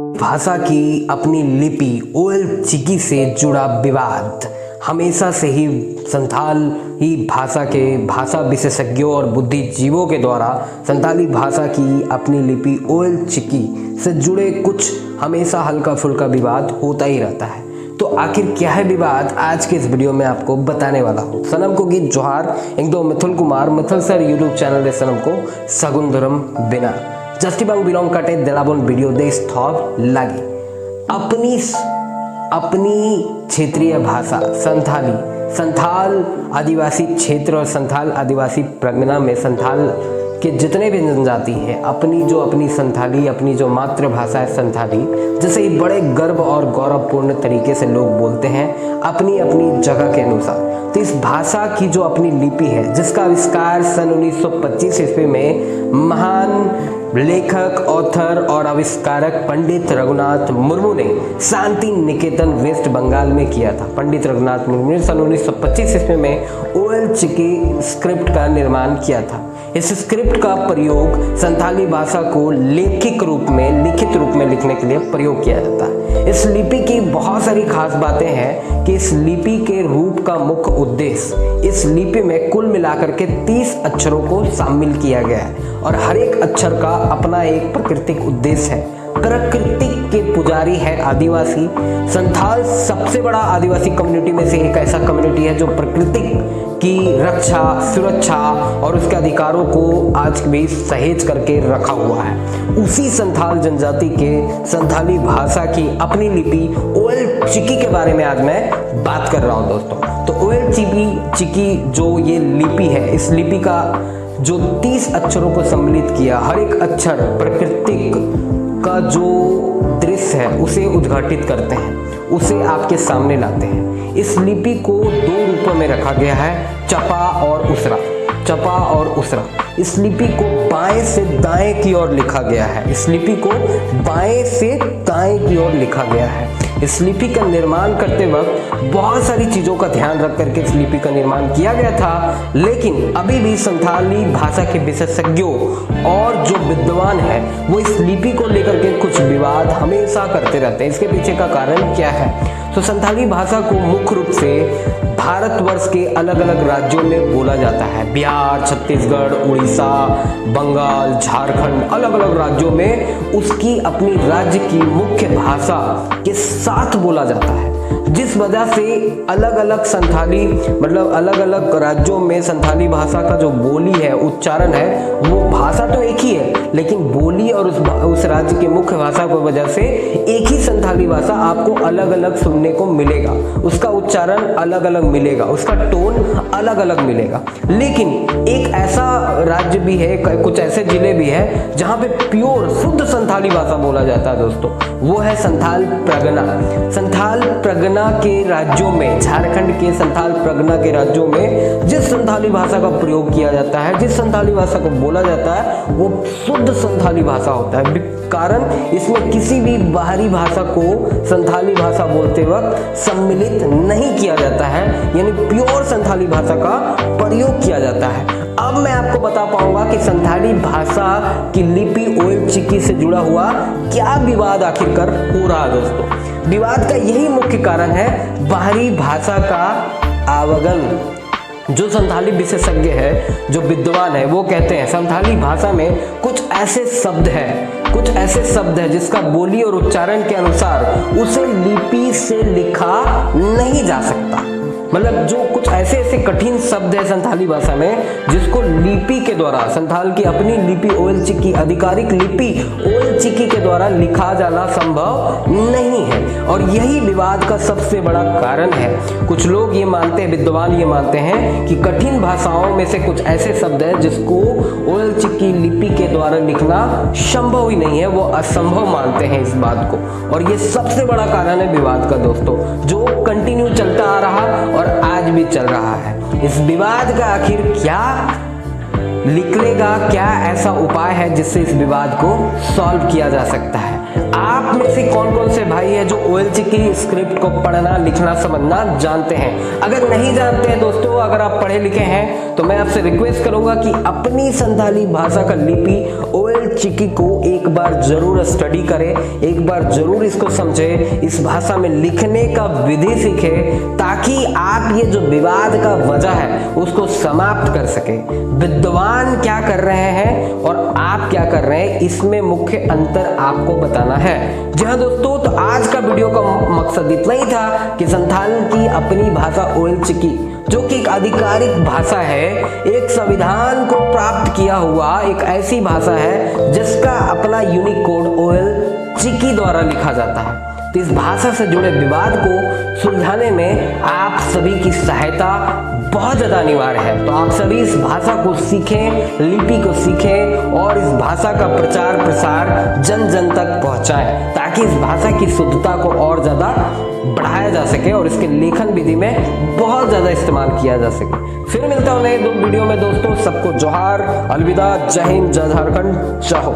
भाषा की अपनी लिपि ओयल चिकी से जुड़ा विवाद हमेशा से ही संथाली भाषा के भाषा विशेषज्ञों और बुद्धिजीवियों के द्वारा संथाली भाषा की अपनी लिपि ओयल चिकी से जुड़े कुछ हमेशा हल्का फुल्का विवाद होता ही रहता है। तो आखिर क्या है विवाद, आज के इस वीडियो में आपको बताने वाला हूँ। सनम को गीत जोहार, एक दो Mithul Kumar Mithul sir YouTube channel दे सनम को सगुंधरम बिना जस्टी बंग बिलोंग कटे दिलाबोन वीडियो दे स्थॉप लगे अपनी क्षेत्रीय भाषा संथाल आदिवासी क्षेत्र और संथाल आदिवासी प्रगना में संथाल के जितने भी जनजाति हैं अपनी संथाली अपनी जो मातृभाषा है संथाली, जिसे ही बड़े गर्व और गौरवपूर्ण तरीके से लोग बोलते हैं अपनी अपनी जगह के अनुसार। तो इस भाषा की जो अपनी लिपि है जिसका आविष्कार सन 1925 ईस्वी में महान लेखक, ऑथर और आविष्कारक पंडित रघुनाथ मुर्मू ने शांति निकेतन वेस्ट बंगाल में किया था। पंडित रघुनाथ मुर्मू ने सन 1925 ईस्वी में ओयल चिकी स्क्रिप्ट का निर्माण किया था। इस स्क्रिप्ट का प्रयोग संथाली भाषा को लिखित रूप में लिखने के लिए प्रयोग किया जाता है। इस लिपि की बहुत सारी खास बातें हैं कि इस लिपि के रूप का मुख्य उद्देश्य, इस लिपि में कुल मिलाकर के 30 अक्षरों को शामिल किया गया है और हर एक अक्षर का अपना एक प्राकृतिक उद्देश्य है। प्रकृति के पुजारी है आदिवासी। संथाल सबसे बड़ा आदिवासी कम्युनिटी में से एक ऐसा कम्युनिटी है जो प्रकृति की रक्षा, सुरक्षा और उसके अधिकारों को आज भी सहेज करके रखा हुआ है। उसी संथाल जनजाति के संथाली भाषा की अपनी लिपि ओयल चिकी के बारे में आज मैं बात कर रहा हूं दोस्तों। तो ओयल चिकी जो ये लिपि है, इस लिपि का जो 30 अक्षरों को सम्मिलित किया, हर एक अक्षर प्रकृतिक का जो दृश्य है उसे उद्घाटित करते हैं, उसे आपके सामने लाते हैं। इस लिपि को 2 रूपों में रखा गया है, चपा और उसरा। इस लिपि को बाएं से दाएं की ओर लिखा गया है। इस लिपि का निर्माण करते वक्त बहुत सारी चीजों का ध्यान रख करके इस लिपि का निर्माण किया गया था, लेकिन अभी भी संथाली भाषा के विशेषज्ञों और जो विद्वान है वो इस लिपि को लेकर के कुछ विवाद हमेशा करते रहते हैं। इसके पीछे का कारण क्या है? तो संथाली भाषा को मुख्य रूप से भारतवर्ष के अलग अलग राज्यों में बोला जाता है। बिहार, छत्तीसगढ़, उड़ीसा, बंगाल, झारखंड, अलग अलग राज्यों में उसकी अपनी राज्य की मुख्य भाषा के साथ बोला जाता है, जिस वजह से अलग अलग संथाली अलग अलग राज्यों में संथाली भाषा का जो बोली है, उच्चारण है, वो भाषा तो एक ही है लेकिन बोली और उस राज्य के मुख्य भाषा की वजह से एक ही संथाली भाषा आपको अलग अलग सुनने को मिलेगा। उसका उच्चारण अलग अलग मिलेगा, उसका टोन अलग अलग मिलेगा। लेकिन एक ऐसा राज्य भी है, कुछ ऐसे जिले भी है जहाँ पे प्योर शुद्ध संथाली भाषा बोला जाता है दोस्तों, वो है संथाल प्रगना के राज्यों में, झारखंड के संथाल प्रगना के राज्यों में जिस संथाली भाषा का प्रयोग किया जाता है, जिस संथाली भाषा को बोला जाता है, वो शुद्ध संथाली भाषा होता है। कारण इसमें किसी भी बाहरी भाषा को संथाली भाषा बोलते वक्त सम्मिलित नहीं किया जाता है, यानी प्योर संथाली भाषा का प्रयोग किया जाता है। अब मैं आपको बता पाऊंगा कि संथाली भाषा की लिपि ओयल चिकी से जुड़ा हुआ क्या विवाद आखिरकार हो रहा है दोस्तों। विवाद का यही मुख्य कारण है बाहरी भाषा का आवागमन। जो संथाली विशेषज्ञ है, जो विद्वान है, वो कहते हैं संथाली भाषा में कुछ ऐसे शब्द है जिसका बोली और उच्चारण के अनुसार उसे लिपि से लिखा नहीं जा सकता। मतलब जो कुछ ऐसे कठिन शब्द है संथाली भाषा में जिसको लिपि के द्वारा, संथाल की अपनी लिपि ओयल चिकी, आधिकारिक लिपि ओयल चिकी के द्वारा लिखा जाना संभव नहीं है और यही विवाद का सबसे बड़ा कारण है। कुछ लोग ये मानते हैं, विद्वान ये मानते हैं कि कठिन भाषाओं में से कुछ ऐसे शब्द है जिसको ओयल चिकी लिपि के द्वारा लिखना संभव ही नहीं है, वो असंभव मानते हैं इस बात को, और ये सबसे बड़ा कारण है विवाद का दोस्तों, जो कंटिन्यू चलता आ रहा और आज भी चल रहा है। इस विवाद का आखिर क्या निकलेगा, क्या ऐसा उपाय है जिससे इस विवाद को सॉल्व किया जा सकता है? आप में से कौन कौन से भाई है जो OLC की स्क्रिप्ट को पढ़ना लिखना समझना जानते हैं? अगर नहीं जानते हैं दोस्तों, अगर आप पढ़े लिखे हैं तो मैं आपसे रिक्वेस्ट करूंगा कि अपनी संथाली भाषा का लिपि OLC को एक बार जरूर स्टडी करें, एक बार जरूर इसको समझें, इस भाषा में लिखने का विधि सीखें, ताकि आप ये जो विवाद का वजह है उसको समाप्त कर सके। विद्वान क्या कर रहे हैं और आप क्या कर रहे हैं, इसमें मुख्य अंतर आपको बताना है। जी हाँ दोस्तों, तो आज का वीडियो का मकसद इतना ही था कि संथाल की अपनी भाषा OLC की, जो कि एक आधिकारिक भाषा है, एक संविधान को प्राप्त किया हुआ एक ऐसी भाषा है जिसका अपना यूनिक कोड OLC द्वारा लिखा जाता है। तो इस भाषा से जुड़े विवाद को सुलझाने में आप सभी की सहायता बहुत ज़्यादा अनिवार्य है। तो आप सभी इस भाषा को सीखें, लिपि को सीखें और इस भाषा का प्रचार प्रसार जन जन तक पहुंचाएं, ताकि इस भाषा की शुद्धता को और ज़्यादा बढ़ाया जा सके और इसके लेखन विधि में बहुत ज़्यादा इस्तेमाल किया जा सके। फिर मिलता हूँ नए वीडियो में दोस्तों। सबको जोहार, अलविदा, जय हिंद, जय झारखंड, जय हो।